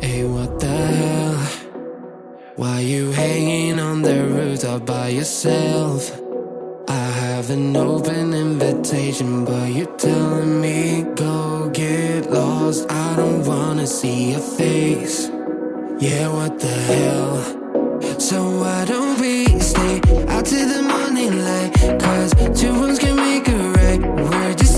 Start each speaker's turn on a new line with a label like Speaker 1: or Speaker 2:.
Speaker 1: Hey, what the hell? Why you hanging on the rooftop by yourself? I have an open invitation, but you're telling me go get lost. I don't wanna see your face. Yeah, what the hell? So why don't we stay out till the morning light? Cause two wrongs can make a right. We're just